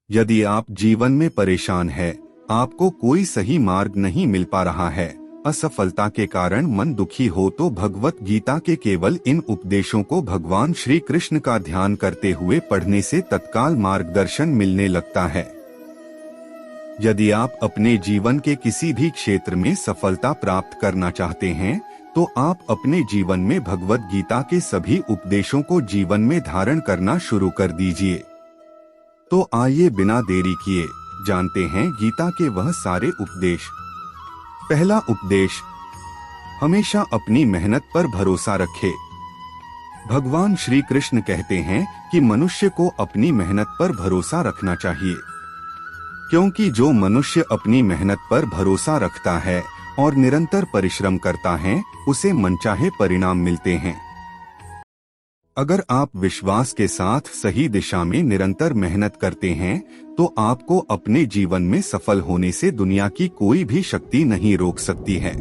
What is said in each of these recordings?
यदि आप जीवन में परेशान है, आपको कोई सही मार्ग नहीं मिल पा रहा है, असफलता के कारण मन दुखी हो, तो भगवत गीता के केवल इन उपदेशों को भगवान श्री कृष्ण का ध्यान करते हुए पढ़ने से तत्काल मार्गदर्शन मिलने लगता है। यदि आप अपने जीवन के किसी भी क्षेत्र में सफलता प्राप्त करना चाहते हैं, तो आप अपने जीवन में भगवत गीता के सभी उपदेशों को जीवन में धारण करना शुरू कर दीजिए। तो आइए बिना देरी किए जानते हैं गीता के वह सारे उपदेश। पहला उपदेश, हमेशा अपनी मेहनत पर भरोसा रखें। भगवान श्री कृष्ण कहते हैं कि मनुष्य को अपनी मेहनत पर भरोसा रखना चाहिए, क्योंकि जो मनुष्य अपनी मेहनत पर भरोसा रखता है और निरंतर परिश्रम करता है, उसे मनचाहे परिणाम मिलते हैं। अगर आप विश्वास के साथ सही दिशा में निरंतर मेहनत करते हैं, तो आपको अपने जीवन में सफल होने से दुनिया की कोई भी शक्ति नहीं रोक सकती है।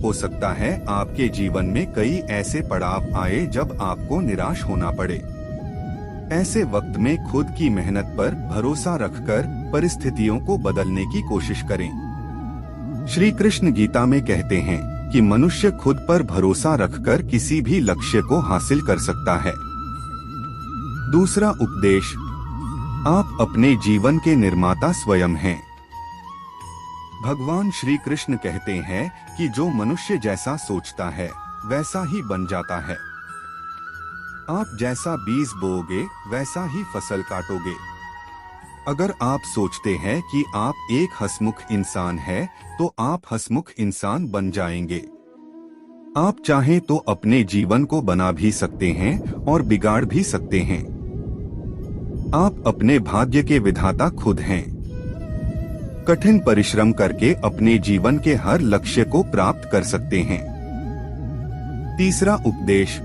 हो सकता है आपके जीवन में कई ऐसे पड़ाव आए जब आपको निराश होना पड़े। ऐसे वक्त में खुद की मेहनत पर भरोसा रखकर परिस्थितियों को बदलने की कोशिश करें। श्री कृष्ण गीता में कहते हैं कि मनुष्य खुद पर भरोसा रखकर किसी भी लक्ष्य को हासिल कर सकता है। दूसरा उपदेश, आप अपने जीवन के निर्माता स्वयं हैं। भगवान श्री कृष्ण कहते हैं कि जो मनुष्य जैसा सोचता है वैसा ही बन जाता है। आप जैसा बीज बोओगे वैसा ही फसल काटोगे। अगर आप सोचते हैं कि आप एक हंसमुख इंसान हैं, तो आप हंसमुख इंसान बन जाएंगे। आप चाहें तो अपने जीवन को बना भी सकते हैं और बिगाड़ भी सकते हैं। आप अपने भाग्य के विधाता खुद हैं। कठिन परिश्रम करके अपने जीवन के हर लक्ष्य को प्राप्त कर सकते हैं। तीसरा उपदेश,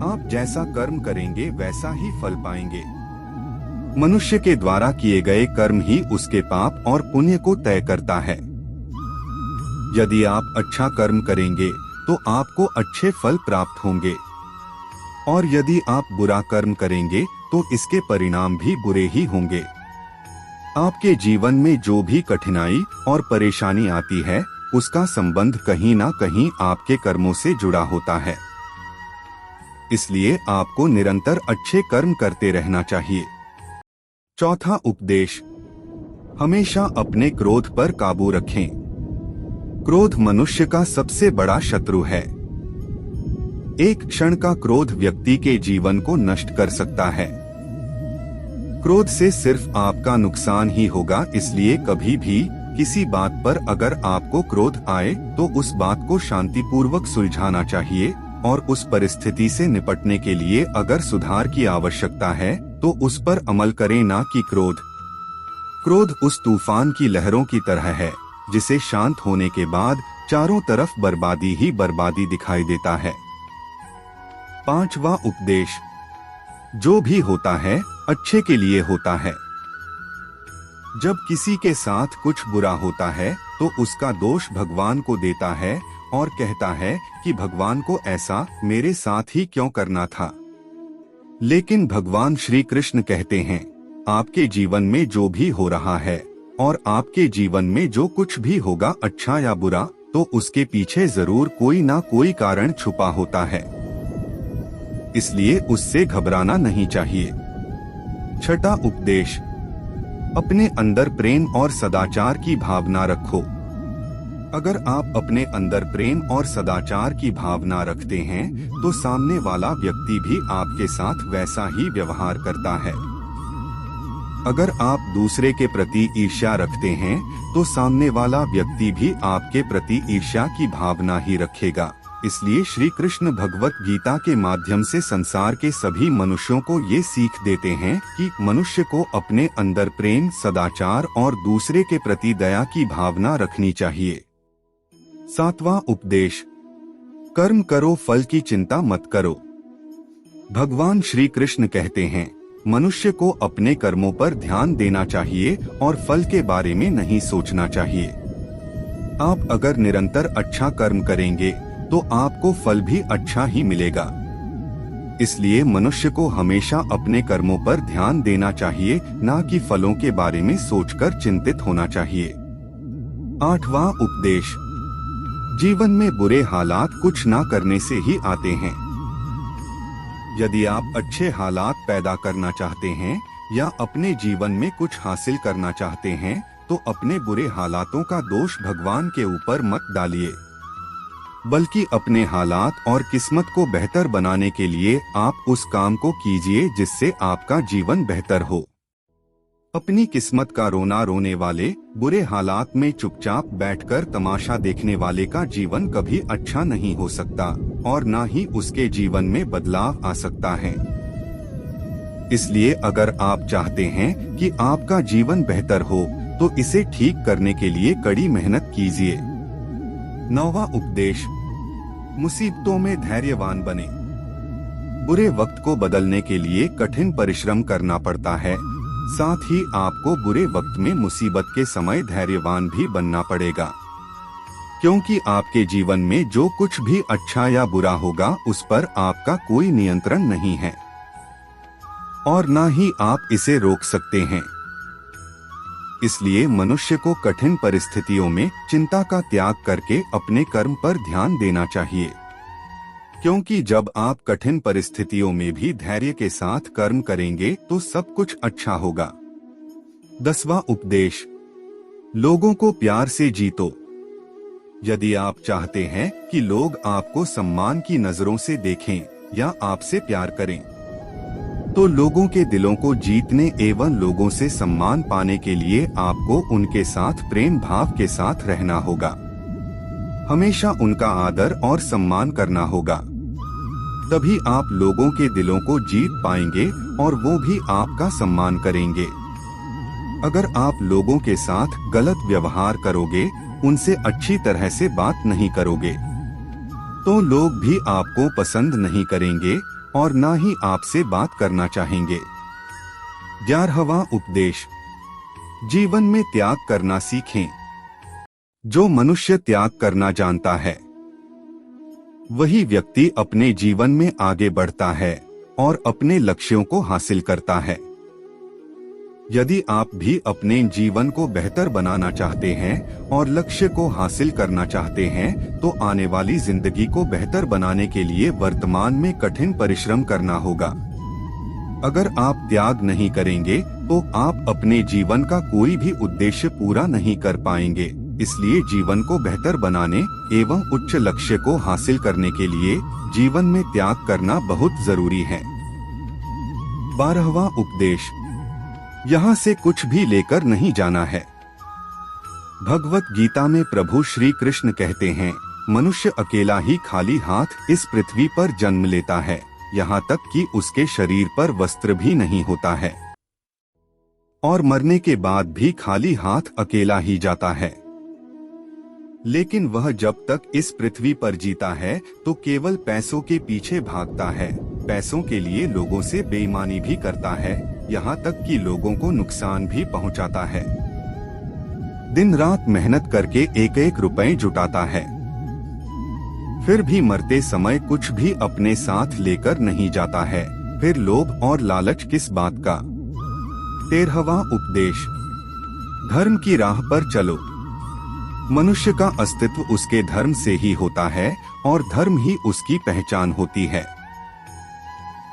आप जैसा कर्म करेंगे वैसा ही फल पाएंगे। मनुष्य के द्वारा किए गए कर्म ही उसके पाप और पुण्य को तय करता है। यदि आप अच्छा कर्म करेंगे तो आपको अच्छे फल प्राप्त होंगे, और यदि आप बुरा कर्म करेंगे तो इसके परिणाम भी बुरे ही होंगे। आपके जीवन में जो भी कठिनाई और परेशानी आती है, उसका संबंध कहीं ना कहीं आपके कर्मों से जुड़ा होता है। इसलिए आपको निरंतर अच्छे कर्म करते रहना चाहिए। चौथा उपदेश, हमेशा अपने क्रोध पर काबू रखें। क्रोध मनुष्य का सबसे बड़ा शत्रु है। एक क्षण का क्रोध व्यक्ति के जीवन को नष्ट कर सकता है। क्रोध से सिर्फ आपका नुकसान ही होगा, इसलिए कभी भी किसी बात पर अगर आपको क्रोध आए तो उस बात को शांतिपूर्वक सुलझाना चाहिए, और उस परिस्थिति से निपटने के लिए अगर सुधार की आवश्यकता है तो उस पर अमल करें, ना कि क्रोध उस तूफान की लहरों की तरह है जिसे शांत होने के बाद चारों तरफ बर्बादी ही बर्बादी दिखाई देता है। पांचवा उपदेश, जो भी होता है अच्छे के लिए होता है। जब किसी के साथ कुछ बुरा होता है तो उसका दोष भगवान को देता है और कहता है कि भगवान को ऐसा मेरे साथ ही क्यों करना था। लेकिन भगवान श्री कृष्ण कहते हैं, आपके जीवन में जो भी हो रहा है और आपके जीवन में जो कुछ भी होगा, अच्छा या बुरा, तो उसके पीछे जरूर कोई ना कोई कारण छुपा होता है। इसलिए उससे घबराना नहीं चाहिए। छठा उपदेश, अपने अंदर प्रेम और सदाचार की भावना रखो। अगर आप अपने अंदर प्रेम और सदाचार की भावना रखते हैं तो सामने वाला व्यक्ति भी आपके साथ वैसा ही व्यवहार करता है। अगर आप दूसरे के प्रति ईर्ष्या रखते हैं तो सामने वाला व्यक्ति भी आपके प्रति ईर्ष्या की भावना ही रखेगा। इसलिए श्री कृष्ण भगवत गीता के माध्यम से संसार के सभी मनुष्यों को ये सीख देते हैं कि मनुष्य को अपने अंदर प्रेम, सदाचार और दूसरे के प्रति दया की भावना रखनी चाहिए। सातवां उपदेश, कर्म करो, फल की चिंता मत करो। भगवान श्री कृष्ण कहते हैं, मनुष्य को अपने कर्मों पर ध्यान देना चाहिए और फल के बारे में नहीं सोचना चाहिए। आप अगर निरंतर अच्छा कर्म करेंगे तो आपको फल भी अच्छा ही मिलेगा। इसलिए मनुष्य को हमेशा अपने कर्मों पर ध्यान देना चाहिए, न कि फलों के बारे में सोचकर चिंतित होना चाहिए। 8वां उपदेश, जीवन में बुरे हालात कुछ ना करने से ही आते हैं। यदि आप अच्छे हालात पैदा करना चाहते हैं या अपने जीवन में कुछ हासिल करना चाहते हैं, तो अपने बुरे हालातों का दोष भगवान के ऊपर मत डालिए, बल्कि अपने हालात और किस्मत को बेहतर बनाने के लिए आप उस काम को कीजिए जिससे आपका जीवन बेहतर हो। अपनी किस्मत का रोना रोने वाले, बुरे हालात में चुपचाप बैठकर तमाशा देखने वाले का जीवन कभी अच्छा नहीं हो सकता और ना ही उसके जीवन में बदलाव आ सकता है। इसलिए अगर आप चाहते हैं कि आपका जीवन बेहतर हो, तो इसे ठीक करने के लिए कड़ी मेहनत कीजिए। 9वां उपदेश, मुसीबतों में धैर्यवान बने। बुरे वक्त को बदलने के लिए कठिन परिश्रम करना पड़ता है, साथ ही आपको बुरे वक्त में मुसीबत के समय धैर्यवान भी बनना पड़ेगा, क्योंकि आपके जीवन में जो कुछ भी अच्छा या बुरा होगा उस पर आपका कोई नियंत्रण नहीं है और ना ही आप इसे रोक सकते हैं। इसलिए मनुष्य को कठिन परिस्थितियों में चिंता का त्याग करके अपने कर्म पर ध्यान देना चाहिए, क्योंकि जब आप कठिन परिस्थितियों में भी धैर्य के साथ कर्म करेंगे तो सब कुछ अच्छा होगा। 10वां उपदेश, लोगों को प्यार से जीतो। यदि आप चाहते हैं कि लोग आपको सम्मान की नजरों से देखें या आपसे प्यार करें, तो लोगों के दिलों को जीतने एवं लोगों से सम्मान पाने के लिए आपको उनके साथ प्रेम भाव के साथ रहना होगा। हमेशा उनका आदर और सम्मान करना होगा, तभी आप लोगों के दिलों को जीत पाएंगे और वो भी आपका सम्मान करेंगे। अगर आप लोगों के साथ गलत व्यवहार करोगे, उनसे अच्छी तरह से बात नहीं करोगे, तो लोग भी आपको पसंद नहीं करेंगे और ना ही आपसे बात करना चाहेंगे। 11वां उपदेश, जीवन में त्याग करना सीखें। जो मनुष्य त्याग करना जानता है, वही व्यक्ति अपने जीवन में आगे बढ़ता है और अपने लक्ष्यों को हासिल करता है। यदि आप भी अपने जीवन को बेहतर बनाना चाहते हैं और लक्ष्य को हासिल करना चाहते हैं, तो आने वाली जिंदगी को बेहतर बनाने के लिए वर्तमान में कठिन परिश्रम करना होगा। अगर आप त्याग नहीं करेंगे तो आप अपने जीवन का कोई भी उद्देश्य पूरा नहीं कर पाएंगे। इसलिए जीवन को बेहतर बनाने एवं उच्च लक्ष्य को हासिल करने के लिए जीवन में त्याग करना बहुत जरूरी है। 12वां उपदेश, यहाँ से कुछ भी लेकर नहीं जाना है। भगवत गीता में प्रभु श्री कृष्ण कहते हैं, मनुष्य अकेला ही खाली हाथ इस पृथ्वी पर जन्म लेता है, यहाँ तक कि उसके शरीर पर वस्त्र भी नहीं होता है और मरने के बाद भी खाली हाथ अकेला ही जाता है। लेकिन वह जब तक इस पृथ्वी पर जीता है तो केवल पैसों के पीछे भागता है, पैसों के लिए लोगों से बेईमानी भी करता है, यहाँ तक कि लोगों को नुकसान भी पहुँचाता है। दिन रात मेहनत करके एक एक रुपए जुटाता है, फिर भी मरते समय कुछ भी अपने साथ लेकर नहीं जाता है। फिर लोभ और लालच किस बात का। 13वां उपदेश, धर्म की राह पर चलो। मनुष्य का अस्तित्व उसके धर्म से ही होता है और धर्म ही उसकी पहचान होती है।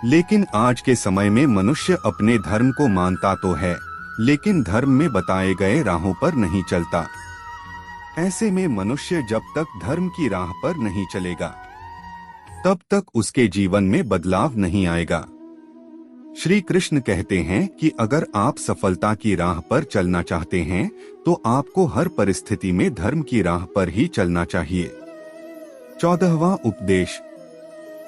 लेकिन आज के समय में मनुष्य अपने धर्म को मानता तो है, लेकिन धर्म में बताए गए राहों पर नहीं चलता। ऐसे में मनुष्य जब तक धर्म की राह पर नहीं चलेगा, तब तक उसके जीवन में बदलाव नहीं आएगा। श्री कृष्ण कहते हैं कि अगर आप सफलता की राह पर चलना चाहते हैं, तो आपको हर परिस्थिति में धर्म की राह पर ही चलना चाहिए। 14वां उपदेश,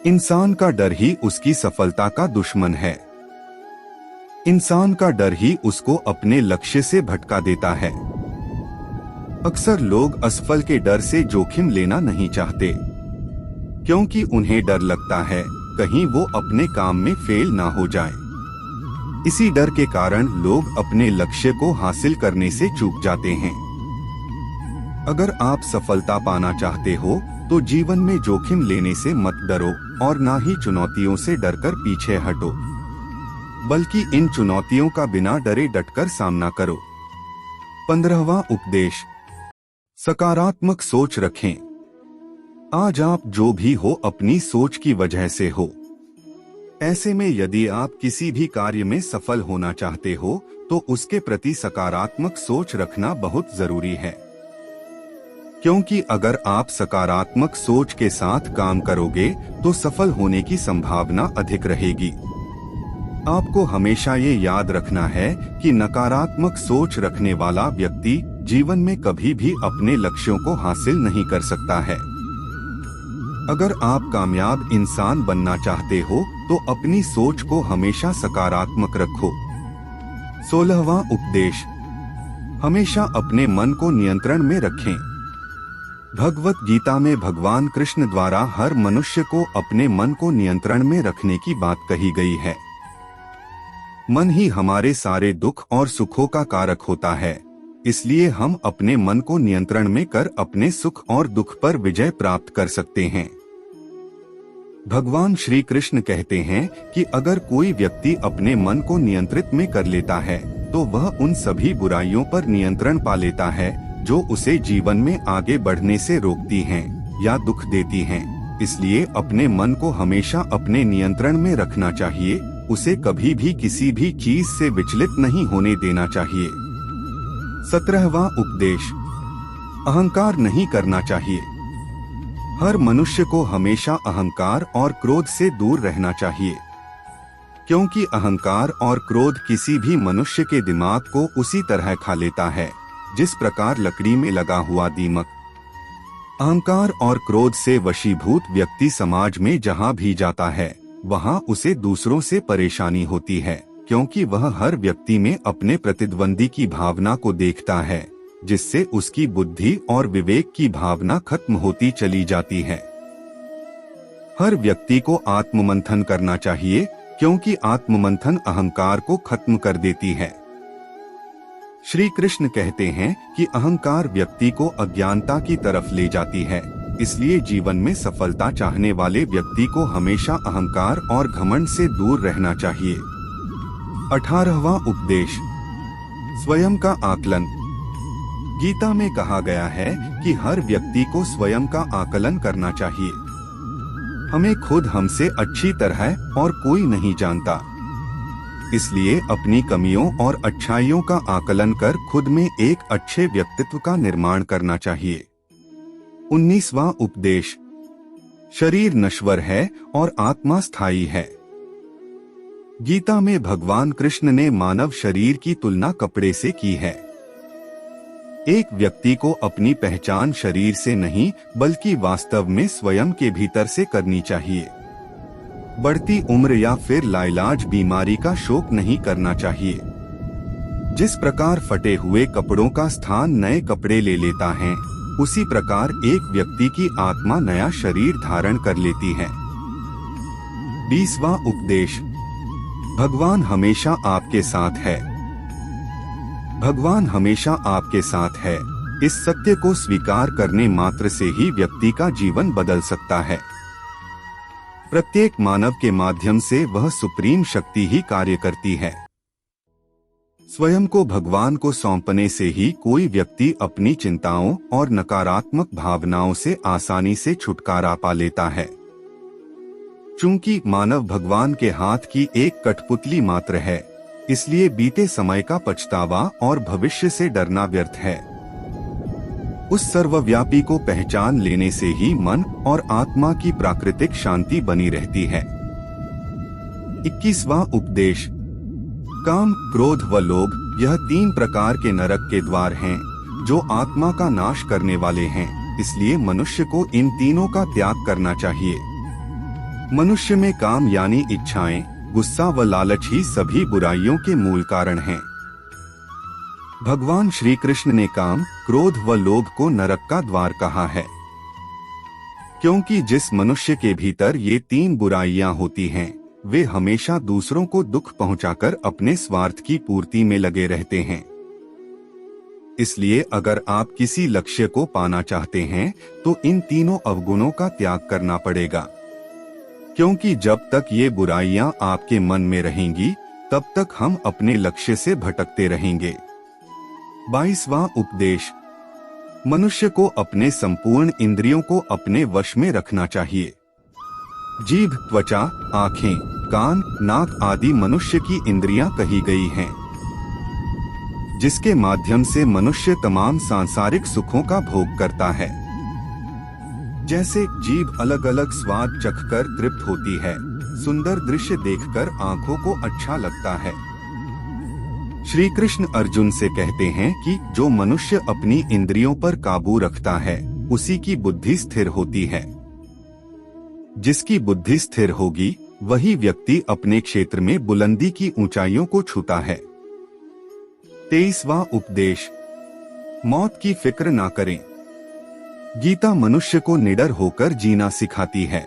इंसान का डर ही उसकी सफलता का दुश्मन है। इंसान का डर ही उसको अपने लक्ष्य से भटका देता है। अक्सर लोग असफल के डर से जोखिम लेना नहीं चाहते, क्योंकि उन्हें डर लगता है कहीं वो अपने काम में फेल ना हो जाए। इसी डर के कारण लोग अपने लक्ष्य को हासिल करने से चूक जाते हैं। अगर आप सफलता पाना चाहते हो तो जीवन में जोखिम लेने से मत डरो और ना ही चुनौतियों से डरकर पीछे हटो, बल्कि इन चुनौतियों का बिना डरे डटकर सामना करो। 15वां उपदेश, सकारात्मक सोच रखें। आज आप जो भी हो अपनी सोच की वजह से हो। ऐसे में यदि आप किसी भी कार्य में सफल होना चाहते हो तो उसके प्रति सकारात्मक सोच रखना बहुत जरूरी है, क्योंकि अगर आप सकारात्मक सोच के साथ काम करोगे तो सफल होने की संभावना अधिक रहेगी। आपको हमेशा ये याद रखना है कि नकारात्मक सोच रखने वाला व्यक्ति जीवन में कभी भी अपने लक्ष्यों को हासिल नहीं कर सकता है। अगर आप कामयाब इंसान बनना चाहते हो तो अपनी सोच को हमेशा सकारात्मक रखो। 16वां उपदेश, हमेशा अपने मन को नियंत्रण में रखें। भगवत गीता में भगवान कृष्ण द्वारा हर मनुष्य को अपने मन को नियंत्रण में रखने की बात कही गई है। मन ही हमारे सारे दुख और सुखों का कारक होता है, इसलिए हम अपने मन को नियंत्रण में कर अपने सुख और दुख पर विजय प्राप्त कर सकते हैं। भगवान श्री कृष्ण कहते हैं कि अगर कोई व्यक्ति अपने मन को नियंत्रित में कर लेता है तो वह उन सभी बुराइयों पर नियंत्रण पा लेता है जो उसे जीवन में आगे बढ़ने से रोकती हैं या दुख देती हैं। इसलिए अपने मन को हमेशा अपने नियंत्रण में रखना चाहिए, उसे कभी भी किसी भी चीज से विचलित नहीं होने देना चाहिए। 17वां उपदेश, अहंकार नहीं करना चाहिए। हर मनुष्य को हमेशा अहंकार और क्रोध से दूर रहना चाहिए, क्योंकि अहंकार और क्रोध किसी भी मनुष्य के दिमाग को उसी तरह खा लेता है जिस प्रकार लकड़ी में लगा हुआ दीमक। अहंकार और क्रोध से वशीभूत व्यक्ति समाज में जहाँ भी जाता है वहाँ उसे दूसरों से परेशानी होती है, क्योंकि वह हर व्यक्ति में अपने प्रतिद्वंदी की भावना को देखता है, जिससे उसकी बुद्धि और विवेक की भावना खत्म होती चली जाती है। हर व्यक्ति को आत्ममंथन करना चाहिए, क्योंकि आत्ममंथन अहंकार को खत्म कर देती है। श्री कृष्ण कहते हैं कि अहंकार व्यक्ति को अज्ञानता की तरफ ले जाती है, इसलिए जीवन में सफलता चाहने वाले व्यक्ति को हमेशा अहंकार और घमंड से दूर रहना चाहिए। 18वां उपदेश, स्वयं का आकलन। गीता में कहा गया है कि हर व्यक्ति को स्वयं का आकलन करना चाहिए। हमें खुद हमसे अच्छी तरह और कोई नहीं जानता, इसलिए अपनी कमियों और अच्छाइयों का आकलन कर खुद में एक अच्छे व्यक्तित्व का निर्माण करना चाहिए। 19वां उपदेश, शरीर नश्वर है और आत्मा स्थायी है। गीता में भगवान कृष्ण ने मानव शरीर की तुलना कपड़े से की है। एक व्यक्ति को अपनी पहचान शरीर से नहीं बल्कि वास्तव में स्वयं के भीतर से करनी चाहिए। बढ़ती उम्र या फिर लाइलाज बीमारी का शोक नहीं करना चाहिए। जिस प्रकार फटे हुए कपड़ों का स्थान नए कपड़े ले लेता है, उसी प्रकार एक व्यक्ति की आत्मा नया शरीर धारण कर लेती है। 20वां उपदेश, भगवान हमेशा आपके साथ है। भगवान हमेशा आपके साथ है, इस सत्य को स्वीकार करने मात्र से ही व्यक्ति का जीवन बदल सकता है। प्रत्येक मानव के माध्यम से वह सुप्रीम शक्ति ही कार्य करती है। स्वयं को भगवान को सौंपने से ही कोई व्यक्ति अपनी चिंताओं और नकारात्मक भावनाओं से आसानी से छुटकारा पा लेता है। चूंकि मानव भगवान के हाथ की एक कठपुतली मात्र है, इसलिए बीते समय का पछतावा और भविष्य से डरना व्यर्थ है। उस सर्वव्यापी को पहचान लेने से ही मन और आत्मा की प्राकृतिक शांति बनी रहती है। 21वां उपदेश, काम, क्रोध व लोभ, यह 3 प्रकार के नरक के द्वार हैं जो आत्मा का नाश करने वाले हैं, इसलिए मनुष्य को इन तीनों का त्याग करना चाहिए। मनुष्य में काम यानी इच्छाएं, गुस्सा व लालच ही सभी बुराइयों के मूल कारण हैं। भगवान श्री कृष्ण ने काम, क्रोध व लोभ को नरक का द्वार कहा है, क्योंकि जिस मनुष्य के भीतर ये 3 बुराइयां होती हैं, वे हमेशा दूसरों को दुख पहुंचाकर अपने स्वार्थ की पूर्ति में लगे रहते हैं। इसलिए अगर आप किसी लक्ष्य को पाना चाहते हैं तो इन तीनों अवगुणों का त्याग करना पड़ेगा, क्योंकि जब तक ये बुराइयां आपके मन में रहेंगी तब तक हम अपने लक्ष्य से भटकते रहेंगे। 22वां उपदेश। मनुष्य को अपने संपूर्ण इंद्रियों को अपने वश में रखना चाहिए। जीभ, त्वचा, आंखें, कान, नाक आदि मनुष्य की इंद्रियां कही गई हैं, जिसके माध्यम से मनुष्य तमाम सांसारिक सुखों का भोग करता है। जैसे जीभ अलग अलग स्वाद चखकर तृप्त होती है, सुंदर दृश्य देखकर आंखों को अच्छा लगता है। श्री कृष्ण अर्जुन से कहते हैं कि जो मनुष्य अपनी इंद्रियों पर काबू रखता है उसी की बुद्धि स्थिर होती है। जिसकी बुद्धि स्थिर होगी वही व्यक्ति अपने क्षेत्र में बुलंदी की ऊंचाइयों को छूता है। 23वां उपदेश। मौत की फिक्र ना करें। गीता मनुष्य को निडर होकर जीना सिखाती है,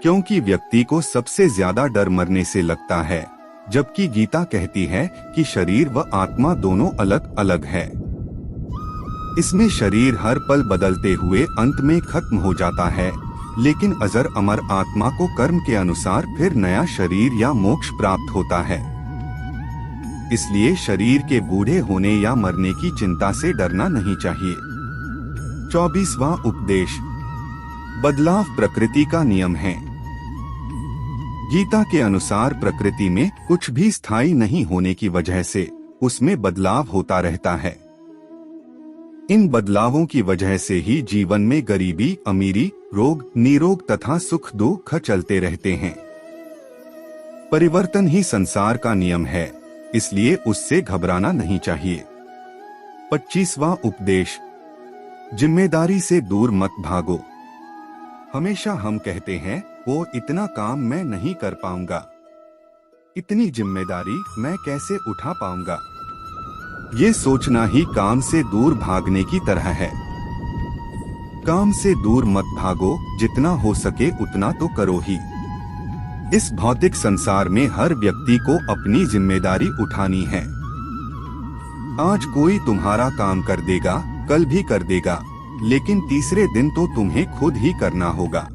क्योंकि व्यक्ति को सबसे ज्यादा डर मरने से लगता है, जबकि गीता कहती है कि शरीर व आत्मा दोनों अलग अलग है। इसमें शरीर हर पल बदलते हुए अंत में खत्म हो जाता है, लेकिन अजर अमर आत्मा को कर्म के अनुसार फिर नया शरीर या मोक्ष प्राप्त होता है। इसलिए शरीर के बूढ़े होने या मरने की चिंता से डरना नहीं चाहिए। 24वां उपदेश। बदलाव प्रकृति का नियम है। गीता के अनुसार प्रकृति में कुछ भी स्थायी नहीं होने की वजह से उसमें बदलाव होता रहता है। इन बदलावों की वजह से ही जीवन में गरीबी, अमीरी, रोग, निरोग तथा सुख दुख चलते रहते हैं। परिवर्तन ही संसार का नियम है, इसलिए उससे घबराना नहीं चाहिए। 25वां उपदेश। जिम्मेदारी से दूर मत भागो। हमेशा हम कहते हैं वो इतना काम मैं नहीं कर पाऊंगा, इतनी जिम्मेदारी मैं कैसे उठा पाऊंगा। ये सोचना ही काम से दूर भागने की तरह है। काम से दूर मत भागो, जितना हो सके उतना तो करो ही। इस भौतिक संसार में हर व्यक्ति को अपनी जिम्मेदारी उठानी है। आज कोई तुम्हारा काम कर देगा, कल भी कर देगा, लेकिन तीसरे दिन तो तुम्हें खुद ही करना होगा।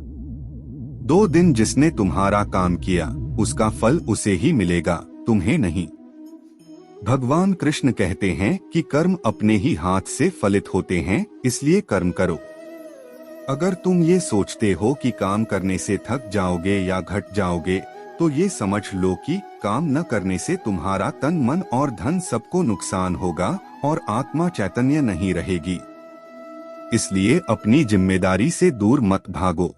2 दिन जिसने तुम्हारा काम किया उसका फल उसे ही मिलेगा, तुम्हें नहीं। भगवान कृष्ण कहते हैं कि कर्म अपने ही हाथ से फलित होते हैं, इसलिए कर्म करो। अगर तुम ये सोचते हो कि काम करने से थक जाओगे या घट जाओगे, तो ये समझ लो कि काम न करने से तुम्हारा तन, मन और धन सबको नुकसान होगा और आत्मा चैतन्य नहीं रहेगी। इसलिए अपनी जिम्मेदारी से दूर मत भागो।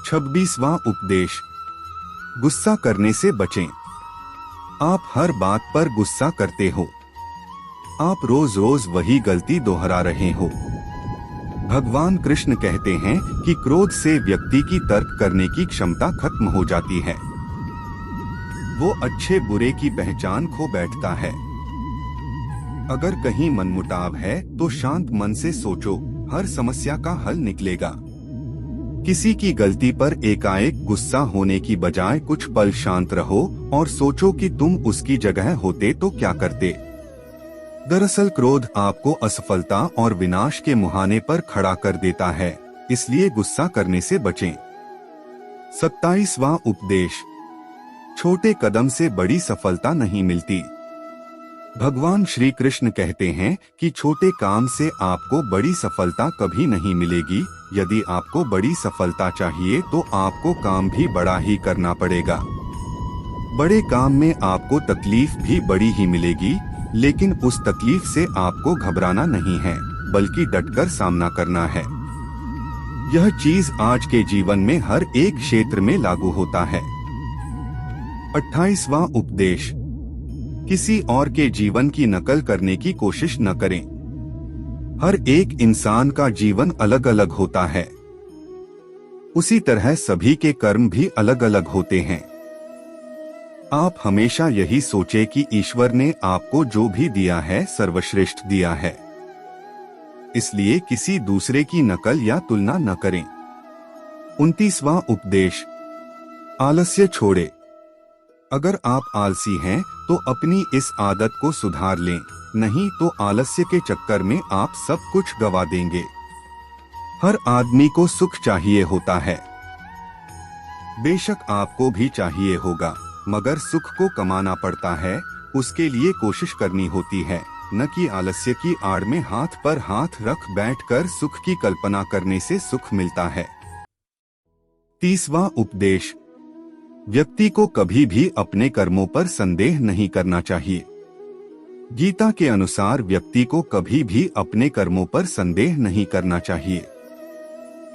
26वां उपदेश। गुस्सा करने से बचें। आप हर बात पर गुस्सा करते हो। आप रोज रोज वही गलती दोहरा रहे हो। भगवान कृष्ण कहते हैं कि क्रोध से व्यक्ति की तर्क करने की क्षमता खत्म हो जाती है। वो अच्छे बुरे की पहचान खो बैठता है। अगर कहीं मनमुटाव है तो शांत मन से सोचो, हर समस्या का हल निकलेगा। किसी की गलती पर एकाएक गुस्सा होने की बजाय कुछ पल शांत रहो और सोचो कि तुम उसकी जगह होते तो क्या करते। दरअसल क्रोध आपको असफलता और विनाश के मुहाने पर खड़ा कर देता है, इसलिए गुस्सा करने से बचें। 27वां उपदेश। छोटे कदम से बड़ी सफलता नहीं मिलती। भगवान श्री कृष्ण कहते हैं कि छोटे काम से आपको बड़ी सफलता कभी नहीं मिलेगी। यदि आपको बड़ी सफलता चाहिए तो आपको काम भी बड़ा ही करना पड़ेगा। बड़े काम में आपको तकलीफ भी बड़ी ही मिलेगी, लेकिन उस तकलीफ से आपको घबराना नहीं है, बल्कि डटकर सामना करना है। यह चीज आज के जीवन में हर एक क्षेत्र में लागू होता है। 28वां उपदेश। किसी और के जीवन की नकल करने की कोशिश न करें। हर एक इंसान का जीवन अलग अलग होता है। उसी तरह सभी के कर्म भी अलग अलग होते हैं। आप हमेशा यही सोचें कि ईश्वर ने आपको जो भी दिया है सर्वश्रेष्ठ दिया है, इसलिए किसी दूसरे की नकल या तुलना न करें। 29वां उपदेश। आलस्य छोड़े। अगर आप आलसी हैं तो अपनी इस आदत को सुधार लें, नहीं तो आलस्य के चक्कर में आप सब कुछ गवा देंगे। हर आदमी को सुख चाहिए होता है, बेशक आपको भी चाहिए होगा, मगर सुख को कमाना पड़ता है, उसके लिए कोशिश करनी होती है, न कि आलस्य की आड़ में हाथ पर हाथ रख बैठकर सुख की कल्पना करने से सुख मिलता है। 30वां उपदेश, व्यक्ति को कभी भी अपने कर्मों पर संदेह नहीं करना चाहिए। गीता के अनुसार व्यक्ति को कभी भी अपने कर्मों पर संदेह नहीं करना चाहिए।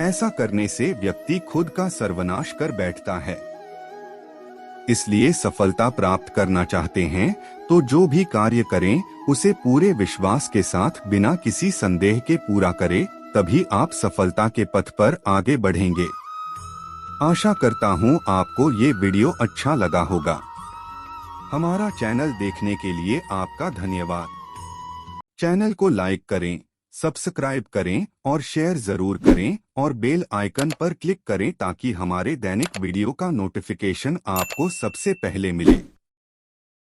ऐसा करने से व्यक्ति खुद का सर्वनाश कर बैठता है। इसलिए सफलता प्राप्त करना चाहते हैं तो जो भी कार्य करें उसे पूरे विश्वास के साथ बिना किसी संदेह के पूरा करें, तभी आप सफलता के पथ पर आगे बढ़ेंगे। आशा करता हूं आपको ये वीडियो अच्छा लगा होगा। हमारा चैनल देखने के लिए आपका धन्यवाद। चैनल को लाइक करें, सब्सक्राइब करें और शेयर जरूर करें और बेल आइकन पर क्लिक करें ताकि हमारे दैनिक वीडियो का नोटिफिकेशन आपको सबसे पहले मिले।